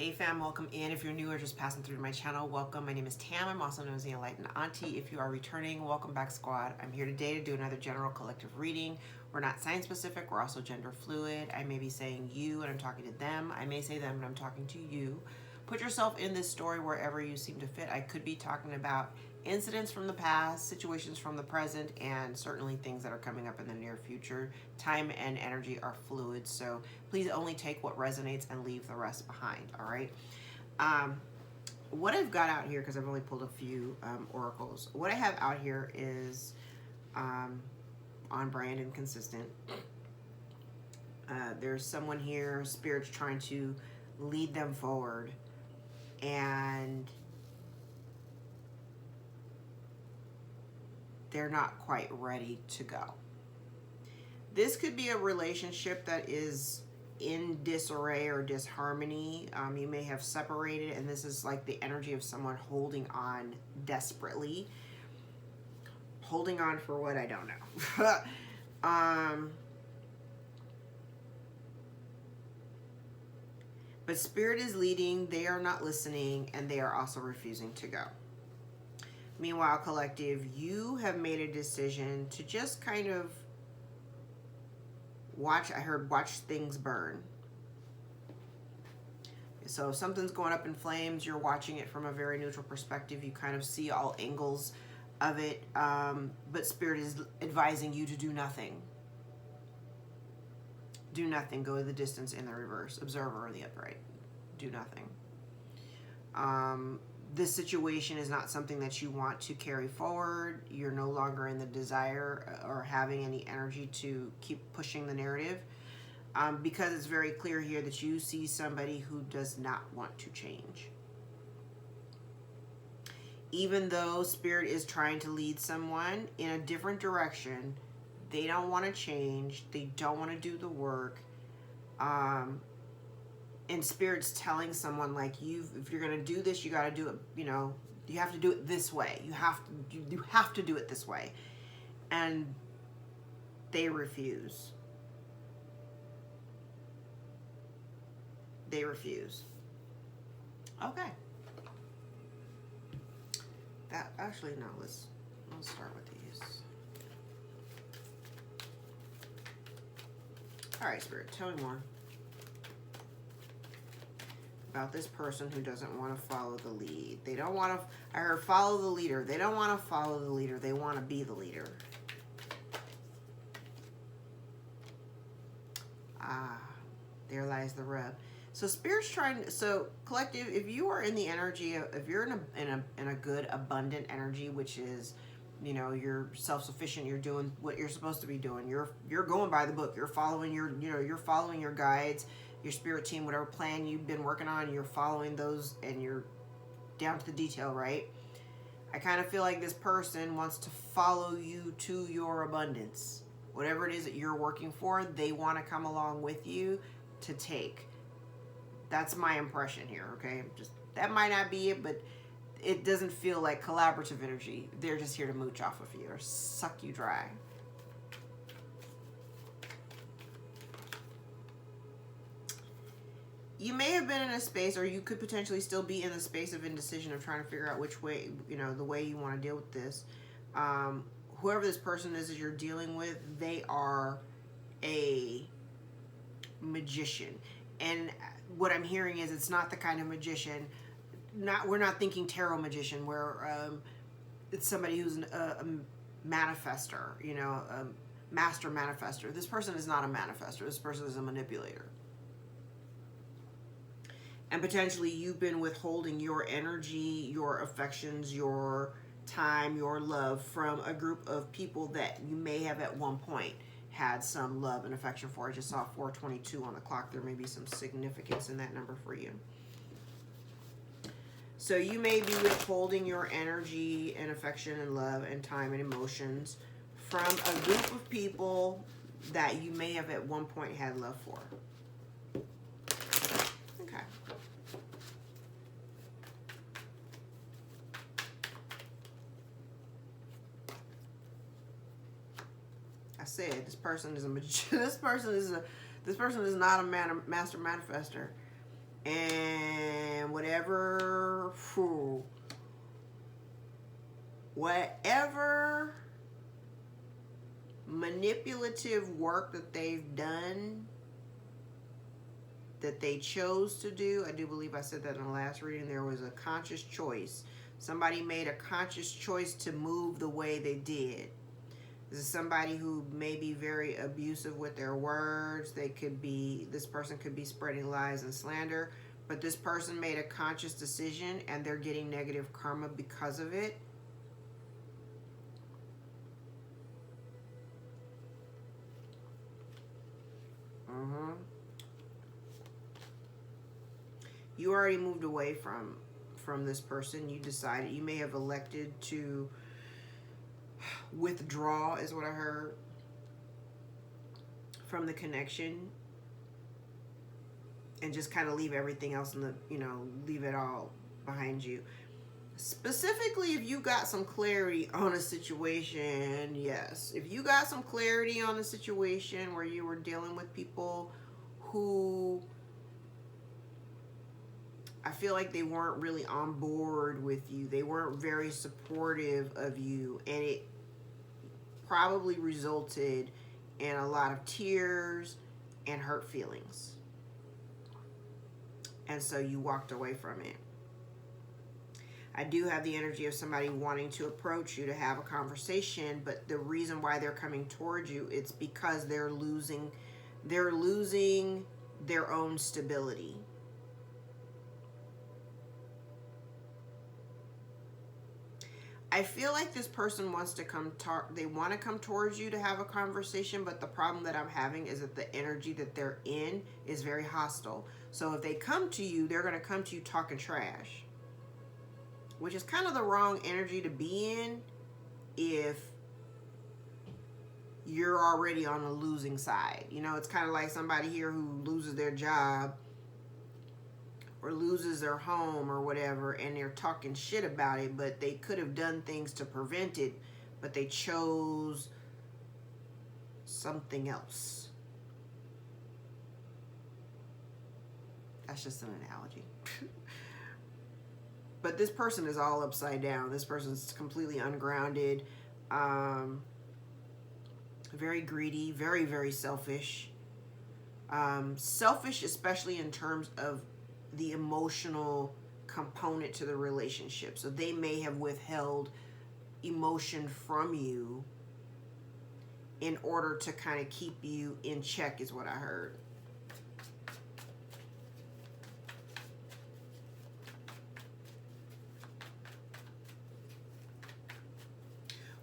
Hey fam, welcome in. If you're new or just passing through to my channel, welcome. My name is Tam. I'm also known as the Enlightened Auntie. If you are returning, welcome back, squad. I'm here today to do another general collective reading. We're not sign specific, we're also gender fluid. I may be saying you and I'm talking to them. I may say them and I'm talking to you. Put yourself in this story wherever you seem to fit. I could be talking about incidents from the past, situations from the present, and certainly things that are coming up in the near future. Time and energy are fluid, so please only take what resonates and leave the rest behind, all right? What I've got out here, because I've only pulled a few oracles, what I have out here is on brand and consistent. There's someone here, Spirit's trying to lead them forward, and they're not quite ready to go. This could be a relationship that is in disarray or disharmony. You may have separated, and this is like the energy of someone holding on desperately. Holding on for what? I don't know. But Spirit is leading, they are not listening, and they are also refusing to go. Meanwhile, collective, you have made a decision to just kind of watch things burn. So if something's going up in flames, you're watching it from a very neutral perspective. You kind of see all angles of it, but Spirit is advising you to do nothing. Do nothing. Go the distance in the reverse. Observer in the upright. Do nothing. This situation is not something that you want to carry forward. You're no longer in the desire or having any energy to keep pushing the narrative, because it's very clear here that you see somebody who does not want to change. Even though Spirit is trying to lead someone in a different direction, they don't want to change. They don't want to do the work. And Spirit's telling someone, like, if you're going to do this, you got to do it, you know, you have to do it this way. You have to do it this way. And they refuse. They refuse. Okay. That actually, no, let's start with these. All right, Spirit, tell me more about this person who doesn't want to follow the lead. They don't want to, I heard follow the leader. They don't want to follow the leader. They want to be the leader. Ah, there lies the rub. So Spirit's trying, so collective, if you are in the energy, if you're in a good, abundant energy, which is, you know, you're self-sufficient, you're doing what you're supposed to be doing. You're going by the book. You're following you're following your guides, your spirit team, whatever plan you've been working on, you're following those and you're down to the detail, right? I kind of feel like this person wants to follow you to your abundance. Whatever it is that you're working for, they want to come along with you to take. That's my impression here, okay? Just that might not be it, but it doesn't feel like collaborative energy. They're just here to mooch off of you or suck you dry. You may have been in a space, or you could potentially still be in the space of indecision of trying to figure out which way, you know, the way you want to deal with this. Whoever this person is that you're dealing with, they are a magician. And what I'm hearing is it's not the kind of magician, we're not thinking tarot magician, where it's somebody who's a manifester, you know, a master manifester. This person is not a manifester. This person is a manipulator. And potentially you've been withholding your energy, your affections, your time, your love from a group of people that you may have at one point had some love and affection for. I just saw 422 on the clock. There may be some significance in that number for you. So you may be withholding your energy and affection and love and time and emotions from a group of people that you may have at one point had love for. Okay. I said this person is a this person is not a master manifester. And whatever, whatever manipulative work that they've done, that they chose to do. I do believe I said that in the last reading. There was a conscious choice. Somebody made a conscious choice to move the way they did. This is somebody who may be very abusive with their words. This person could be spreading lies and slander, but this person made a conscious decision and they're getting negative karma because of it. You already moved away from this person. You decided, you may have elected to withdraw, is what I heard, from the connection, and just kind of leave everything else in the, leave it all behind you. Specifically, if you got some clarity on a situation, yes. If you got some clarity on a situation where you were dealing with people who, I feel like they weren't really on board with you. They weren't very supportive of you, and it probably resulted in a lot of tears and hurt feelings. And so you walked away from it. I do have the energy of somebody wanting to approach you to have a conversation, but the reason why they're coming towards you, it's because they're losing their own stability. I feel like this person wants to they want to come towards you to have a conversation, but the problem that I'm having is that the energy that they're in is very hostile. So if they come to you, they're going to come to you talking trash, which is kind of the wrong energy to be in if you're already on the losing side. It's kind of like somebody here who loses their job or loses their home or whatever, and they're talking shit about it, but they could have done things to prevent it, but they chose something else. That's just an analogy. But this person is all upside down. This person's completely ungrounded, very greedy, very, very selfish. Selfish, especially in terms of the emotional component to the relationship. So they may have withheld emotion from you in order to kind of keep you in check, is what I heard.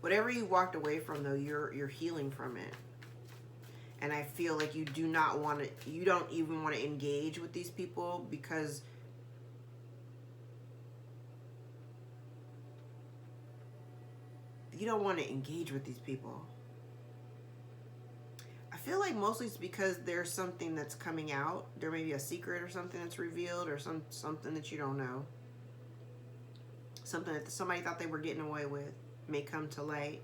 Whatever you walked away from, though, you're healing from it. And I feel like you don't even want to engage with these people because you don't want to engage with these people. I feel like mostly it's because there's something that's coming out. There may be a secret or something that's revealed, or something that you don't know. Something that somebody thought they were getting away with may come to light.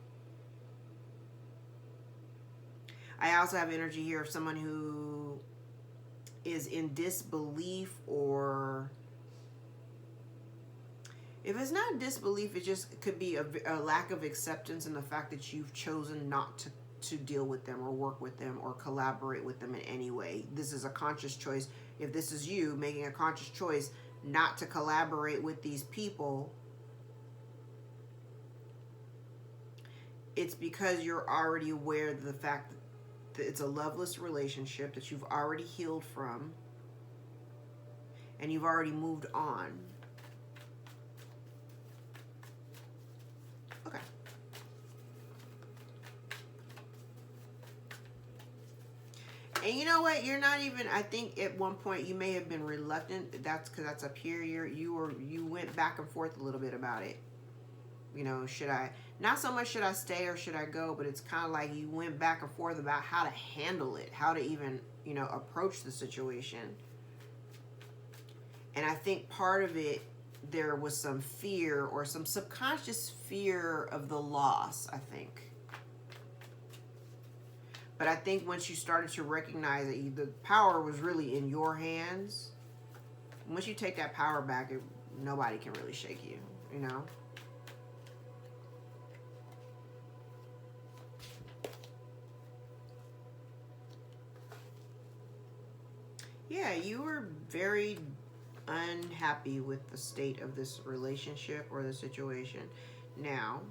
I also have energy here of someone who is in disbelief, or if it's not disbelief, it just could be a lack of acceptance in the fact that you've chosen not to deal with them or work with them or collaborate with them in any way. This is a conscious choice. If this is you making a conscious choice not to collaborate with these people, it's because you're already aware of the fact that it's a loveless relationship that you've already healed from and you've already moved on. Okay. And you know what? You're not even, I think at one point you may have been reluctant. That's because that's up here. You went back and forth a little bit about it. Should I, not so much should I stay or should I go, but it's kind of like you went back and forth about how to handle it, how to even, approach the situation. And I think part of it, there was some fear or some subconscious fear of the loss, I think. But I think once you started to recognize that the power was really in your hands, Once you take that power back, nobody can really shake you, you know? Yeah, you were very unhappy with the state of this relationship or the situation. Now,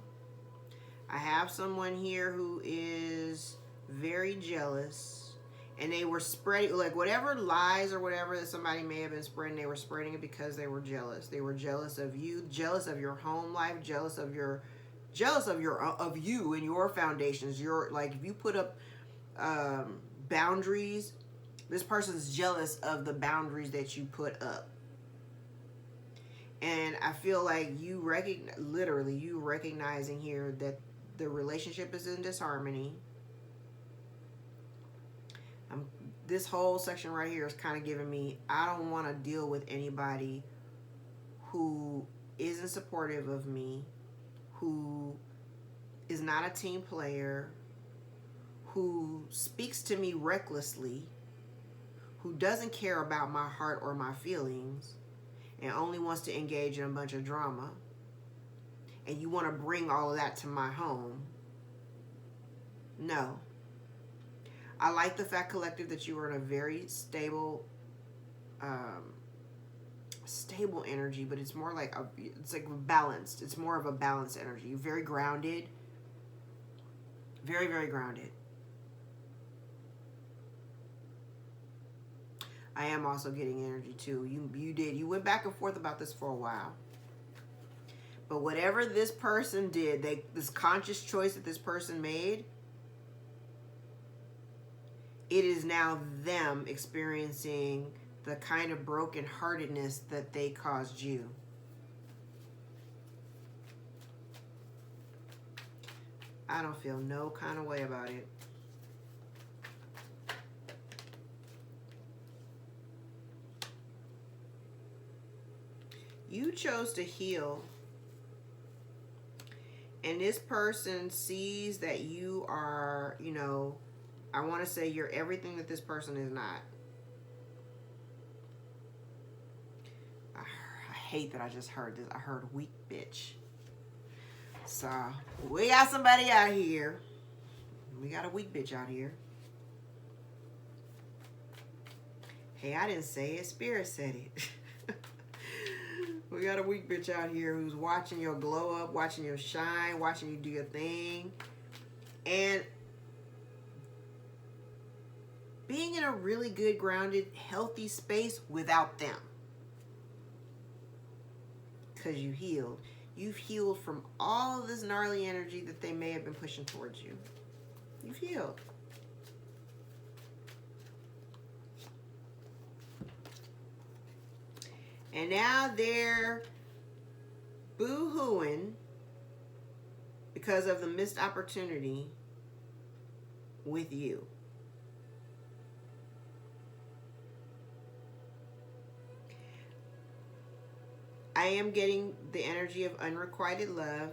I have someone here who is very jealous, and they were spreading, like, whatever lies or whatever that somebody may have been spreading, they were spreading it because they were jealous. They were jealous of you, jealous of your home life, jealous of you and your foundations. Your, like, if you put up boundaries, this person's jealous of the boundaries that you put up. And I feel like you recognizing here that the relationship is in disharmony. This whole section right here is kind of giving me, I don't want to deal with anybody who isn't supportive of me, who is not a team player, who speaks to me recklessly, who doesn't care about my heart or my feelings, and only wants to engage in a bunch of drama. And you want to bring all of that to my home. No. I like the fact, collective, that you are in a very stable energy, but it's more like it's like balanced. It's more of a balanced energy. You're very grounded. Very, very grounded. I am also getting energy too. You went back and forth about this for a while. But whatever this person did, this conscious choice that this person made, it is now them experiencing the kind of brokenheartedness that they caused you. I don't feel no kind of way about it. You chose to heal. And this person sees that you are, you know, I want to say you're everything that this person is not. I hate that I just heard this. I heard weak bitch. So, we got somebody out here. We got a weak bitch out here. Hey, I didn't say it. Spirit said it. We got a weak bitch out here who's watching your glow up, watching your shine, watching you do your thing. And being in a really good, grounded, healthy space without them. Because you healed. You've healed from all of this gnarly energy that they may have been pushing towards you. You've healed. And now they're boo-hooing because of the missed opportunity with you. I am getting the energy of unrequited love.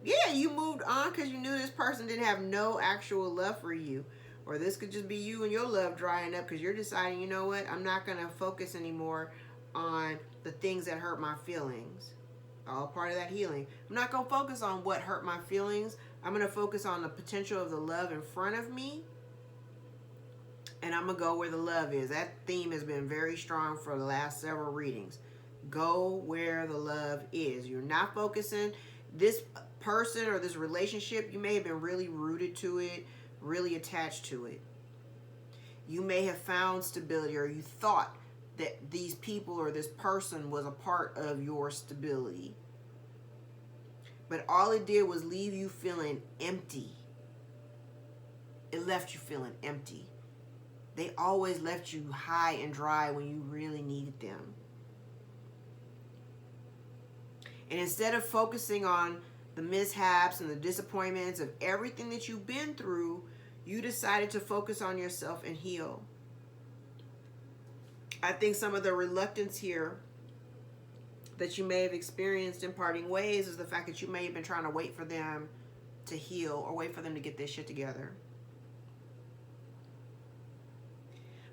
Yeah, you moved on because you knew this person didn't have no actual love for you. Or this could just be you and your love drying up because you're deciding, you know what, I'm not going to focus anymore on the things that hurt my feelings. All part of that healing. I'm not going to focus on what hurt my feelings. I'm going to focus on the potential of the love in front of me. And I'm going to go where the love is. That theme has been very strong for the last several readings. Go where the love is. You're not focusing. This person or this relationship, you may have been really rooted to it, really attached to it. You may have found stability, or you thought that these people or this person was a part of your stability. But all it did was leave you feeling empty. It left you feeling empty. They always left you high and dry when you really needed them. And instead of focusing on the mishaps and the disappointments of everything that you've been through, you decided to focus on yourself and heal. I think some of the reluctance here that you may have experienced in parting ways is the fact that you may have been trying to wait for them to heal or wait for them to get their shit together.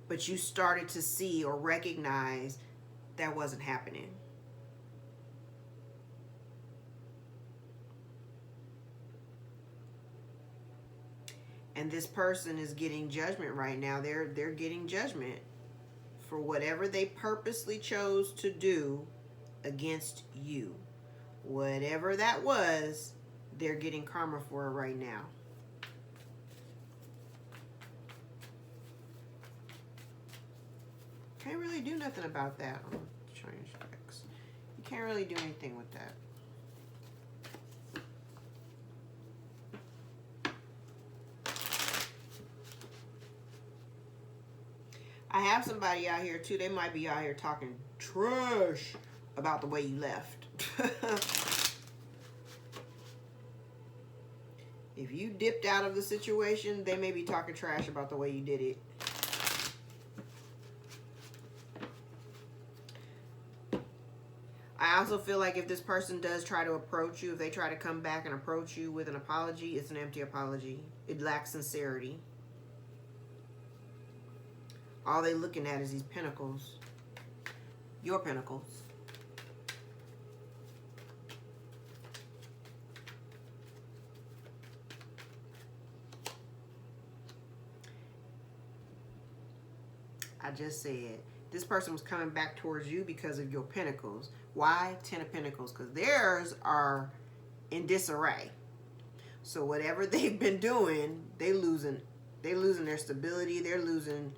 But you started to see or recognize that wasn't happening. And this person is getting judgment right now. They're getting judgment for whatever they purposely chose to do against you. Whatever that was, they're getting karma for it right now. Can't really do nothing about that. I'm change X. You can't really do anything with that. I have somebody out here too. They might be out here talking trash about the way you left. If you dipped out of the situation, they may be talking trash about the way you did it. I also feel like if this person does try to approach you, if they try to come back and approach you with an apology, it's an empty apology. It lacks sincerity. All they looking at is these pentacles. Your pentacles. I just said, this person was coming back towards you because of your pentacles. Why? 10 of Pentacles. Because theirs are in disarray. So whatever they've been doing, they losing their stability. They're losing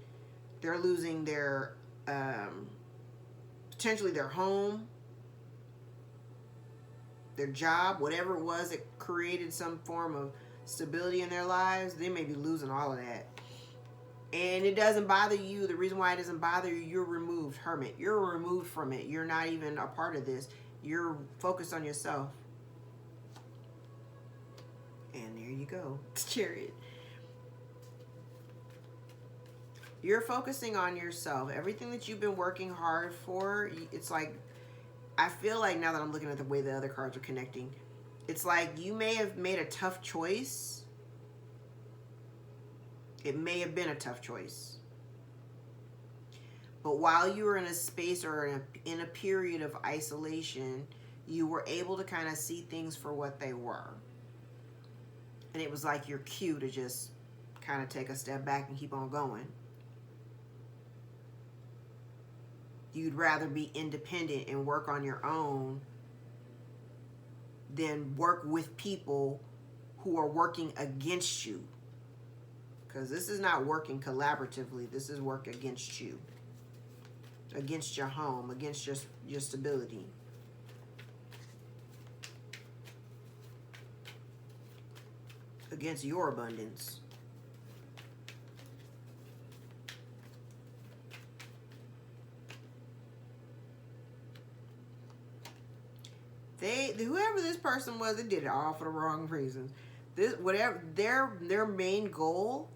their potentially their home, their job, whatever it was that created some form of stability in their lives. They may be losing all of that. And it doesn't bother you. The reason why it doesn't bother you, you're removed, hermit. You're removed from it. You're not even a part of this. You're focused on yourself. And there you go. Chariot. You're focusing on yourself. Everything that you've been working hard for, it's like, I feel like now that I'm looking at the way the other cards are connecting, it's like you may have made a tough choice. It may have been a tough choice. But while you were in a space or in a period of isolation, you were able to kind of see things for what they were. And it was like your cue to just kind of take a step back and keep on going. You'd rather be independent and work on your own than work with people who are working against you. Because this is not working collaboratively. This is work against you. Against your home. Against your stability. Against your abundance. Whoever this person was, they did it all for the wrong reasons. Whatever their main goal,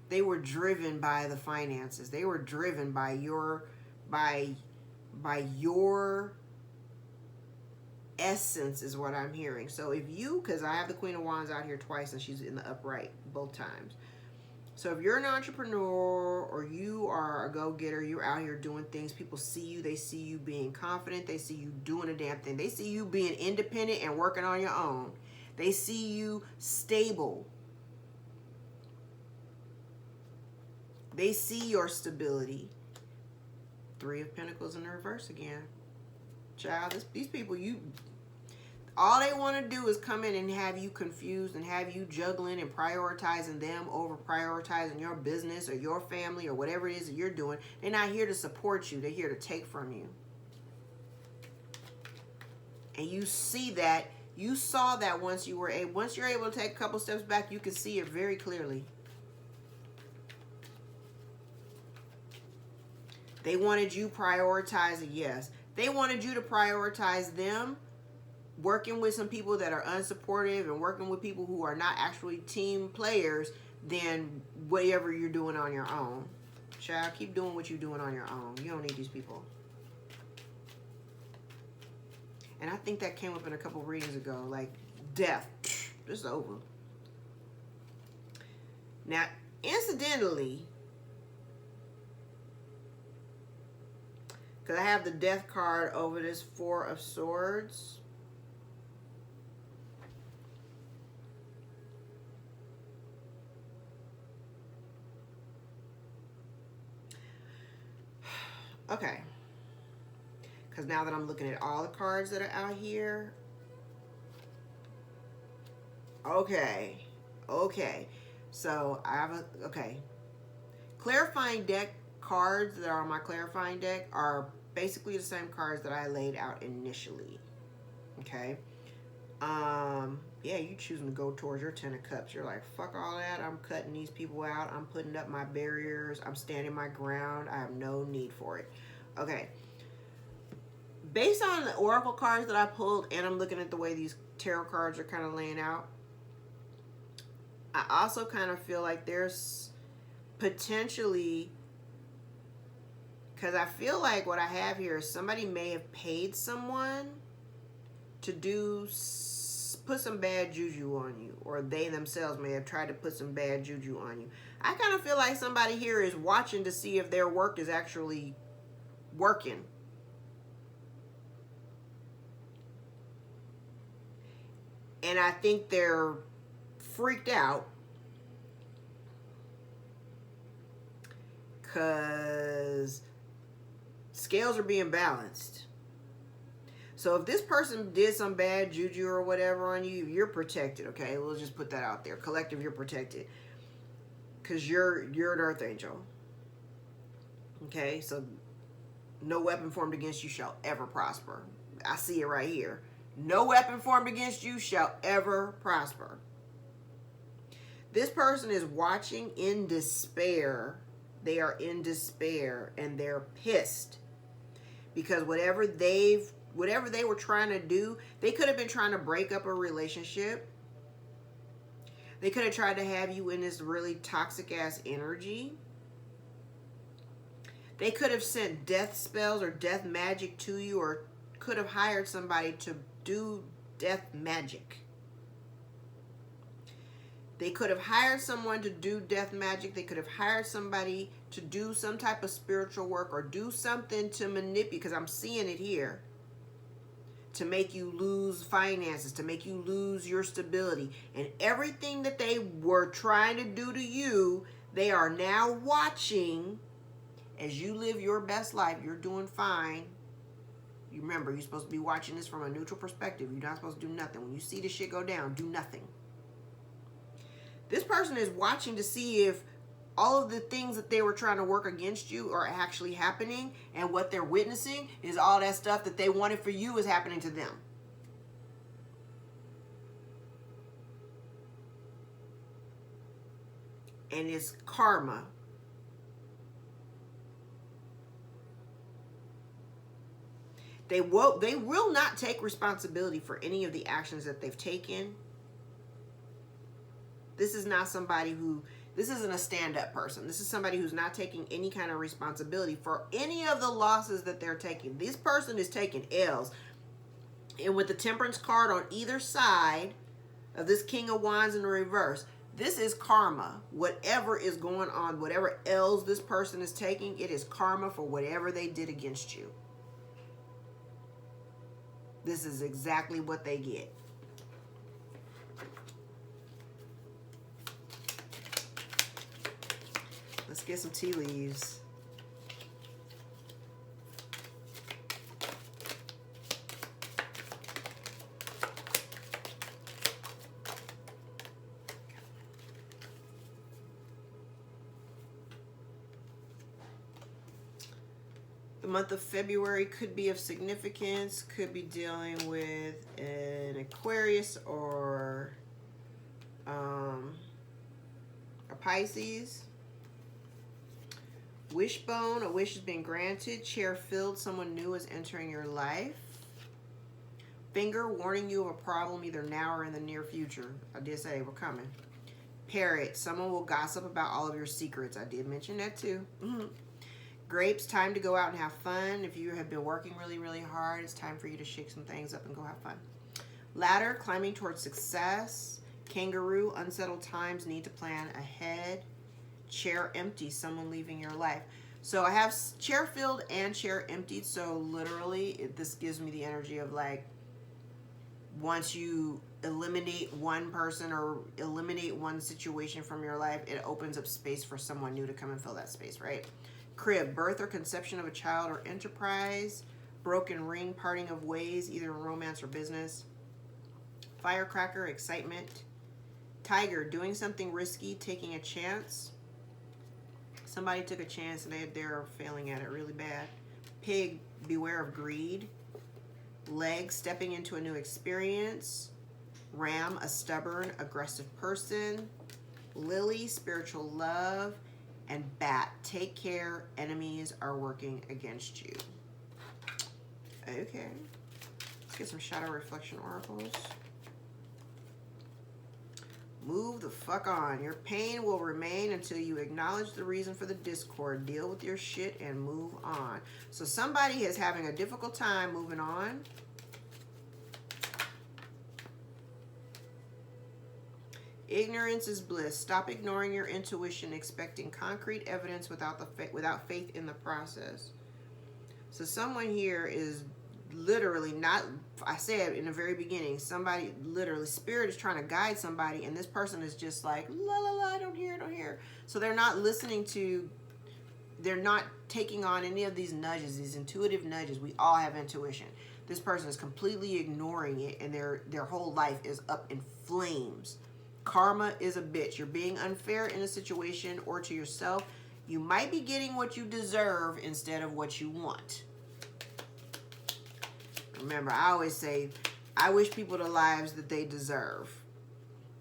they were driven by the finances. They were driven by your essence is what I'm hearing. So if you, because I have the Queen of Wands out here twice and she's in the upright both times. So if you're an entrepreneur or you are a go-getter, you're out here doing things, people see you, they see you being confident, they see you doing a damn thing. They see you being independent and working on your own. They see you stable. They see your stability. 3 of Pentacles in the reverse again. Child, these people, all they want to do is come in and have you confused and have you juggling and prioritizing them over prioritizing your business or your family or whatever it is that you're doing. They're not here to support you. They're here to take from you. And you see that. You saw that once you're able to take a couple steps back, you can see it very clearly. They wanted you prioritizing, yes. They wanted you to prioritize them, working with some people that are unsupportive and working with people who are not actually team players than whatever you're doing on your own. Child, keep doing what you're doing on your own. You don't need these people. And I think that came up in a couple readings ago, like death. It's over. Now, incidentally, Because I have the Death card over this Four of Swords. Okay. Because now that I'm looking at all the cards that are out here. Okay. Okay. So I have a, okay. Clarifying deck cards that are on my clarifying deck are basically the same cards that I laid out initially. Okay. Yeah, you choosing to go towards your Ten of Cups. You're like, fuck all that. I'm cutting these people out. I'm putting up my barriers. I'm standing my ground. I have no need for it. Okay. Based on the oracle cards that I pulled, and I'm looking at the way these tarot cards are kind of laying out, I also kind of feel like there's potentially, because I feel like what I have here is somebody may have paid someone to put some bad juju on you, or they themselves may have tried to put some bad juju on you. I kind of feel like somebody here is watching to see if their work is actually working. And I think they're freaked out because scales are being balanced. So if this person did some bad juju or whatever on you, you're protected, okay? We'll just put that out there. Collective, you're protected. Because you're an earth angel. Okay? So no weapon formed against you shall ever prosper. I see it right here. No weapon formed against you shall ever prosper. This person is watching in despair. They are in despair and they're pissed. Because whatever they were trying to do, they could have been trying to break up a relationship. They could have tried to have you in this really toxic ass energy. They could have sent death spells or death magic to you, or could have hired somebody to do death magic. They could have hired someone to do death magic. They could have hired somebody to do some type of spiritual work or do something to manipulate, because I'm seeing it here, to make you lose finances, to make you lose your stability. And everything that they were trying to do to you, they are now watching as you live your best life. You're doing fine. You remember, you're supposed to be watching this from a neutral perspective. You're not supposed to do nothing. When you see this shit go down, do nothing. This person is watching to see if all of the things that they were trying to work against you are actually happening, and what they're witnessing is all that stuff that they wanted for you is happening to them. And it's karma. They will not take responsibility for any of the actions that they've taken. This is not somebody who, this isn't a stand-up person. This is somebody who's not taking any kind of responsibility for any of the losses that they're taking. This person is taking L's. And with the Temperance card on either side of this King of Wands in the reverse, this is karma. Whatever is going on, whatever L's this person is taking, it is karma for whatever they did against you. This is exactly what they get. Let's get some tea leaves. The month of February could be of significance, could be dealing with an Aquarius or a Pisces. Wishbone, a wish has been granted. Chair filled, someone new is entering your life. Finger, warning you of a problem either now or in the near future. I did say they were coming. Parrot, someone will gossip about all of your secrets. I did mention that too. Grapes, time to go out and have fun. If you have been working really, really hard, it's time for you to shake some things up and go have fun. Ladder, climbing towards success. Kangaroo, unsettled times, need to plan ahead. Chair empty, someone leaving your life. So I have chair filled and chair emptied. So literally, this gives me the energy of like, once you eliminate one person or eliminate one situation from your life, it opens up space for someone new to come and fill that space, right? Crib, birth or conception of a child or enterprise. Broken ring, parting of ways, either in romance or business. Firecracker, excitement. Tiger, doing something risky, taking a chance. Somebody took a chance and they're failing at it really bad. Pig, beware of greed. Leg, stepping into a new experience. Ram, a stubborn, aggressive person. Lily, spiritual love. And bat, take care, enemies are working against you. Okay. Let's get some shadow reflection oracles. Move the fuck on. Your pain will remain until you acknowledge the reason for the discord. Deal with your shit and move on. So somebody is having a difficult time moving on. Ignorance is bliss. Stop ignoring your intuition, expecting concrete evidence without faith in the process. So someone here is literally not, I said in the very beginning, somebody literally, spirit is trying to guide somebody, and this person is just like, la la la, I don't hear, I don't hear. So they're not listening to, they're not taking on any of these nudges, these intuitive nudges. We all have intuition. This person is completely ignoring it, and their whole life is up in flames. Karma is a bitch. You're being unfair in a situation or to yourself. You might be getting what you deserve instead of what you want. Remember, I always say, I wish people the lives that they deserve.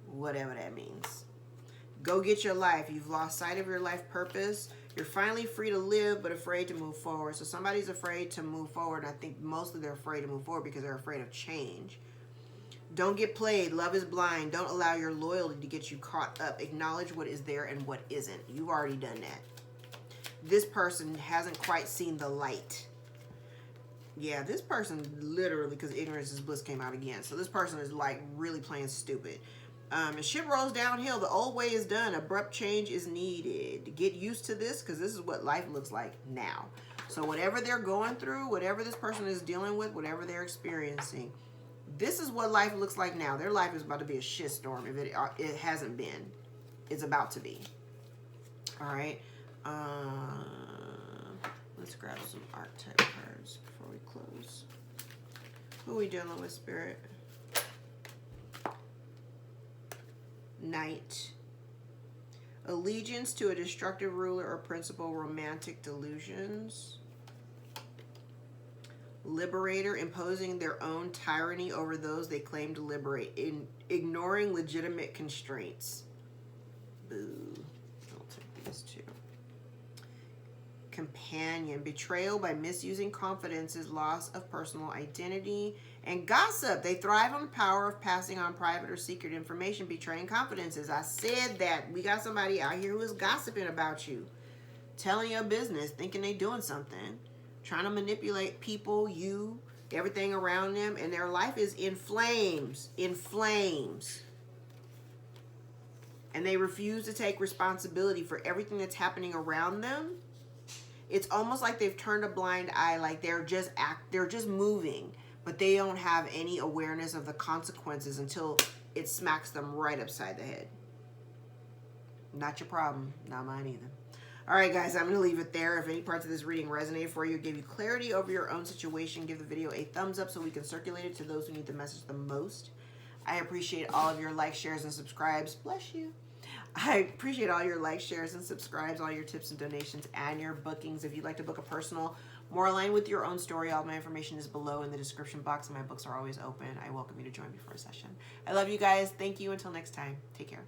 Whatever that means. Go get your life. You've lost sight of your life purpose. You're finally free to live, but afraid to move forward. So somebody's afraid to move forward. And I think mostly they're afraid to move forward because they're afraid of change. Don't get played. Love is blind. Don't allow your loyalty to get you caught up. Acknowledge what is there and what isn't. You've already done that. This person hasn't quite seen the light. Yeah, this person literally, because ignorance is bliss came out again. So this person is like really playing stupid. As ship rolls downhill, the old way is done. Abrupt change is needed. Get used to this because this is what life looks like now. So whatever they're going through, whatever this person is dealing with, whatever they're experiencing, this is what life looks like now. Their life is about to be a shitstorm. If it hasn't been, it's about to be. All right. Let's grab some archetype cards before we close. Who are we dealing with, Spirit? Knight. Allegiance to a destructive ruler or principle, romantic delusions. Liberator, imposing their own tyranny over those they claim to liberate, ignoring legitimate constraints. Boo. I'll take these two. Companion, betrayal by misusing confidences, loss of personal identity, and gossip. They thrive on the power of passing on private or secret information, betraying confidences. I said that. We got somebody out here who is gossiping about you, telling your business, thinking they doing something, trying to manipulate people, you, everything around them, and their life is in flames, and they refuse to take responsibility for everything that's happening around them. It's almost like they've turned a blind eye, like they're just moving, but they don't have any awareness of the consequences until it smacks them right upside the head. Not your problem, not mine either. All right, guys, I'm going to leave it there. If any parts of this reading resonated for you, give you clarity over your own situation, give the video a thumbs up so we can circulate it to those who need the message the most. I appreciate all of your likes, shares, and subscribes. Bless you. I appreciate all your likes, shares, and subscribes, all your tips and donations, and your bookings. If you'd like to book a personal, more aligned with your own story, all my information is below in the description box, and my books are always open. I welcome you to join me for a session. I love you guys. Thank you. Until next time. Take care.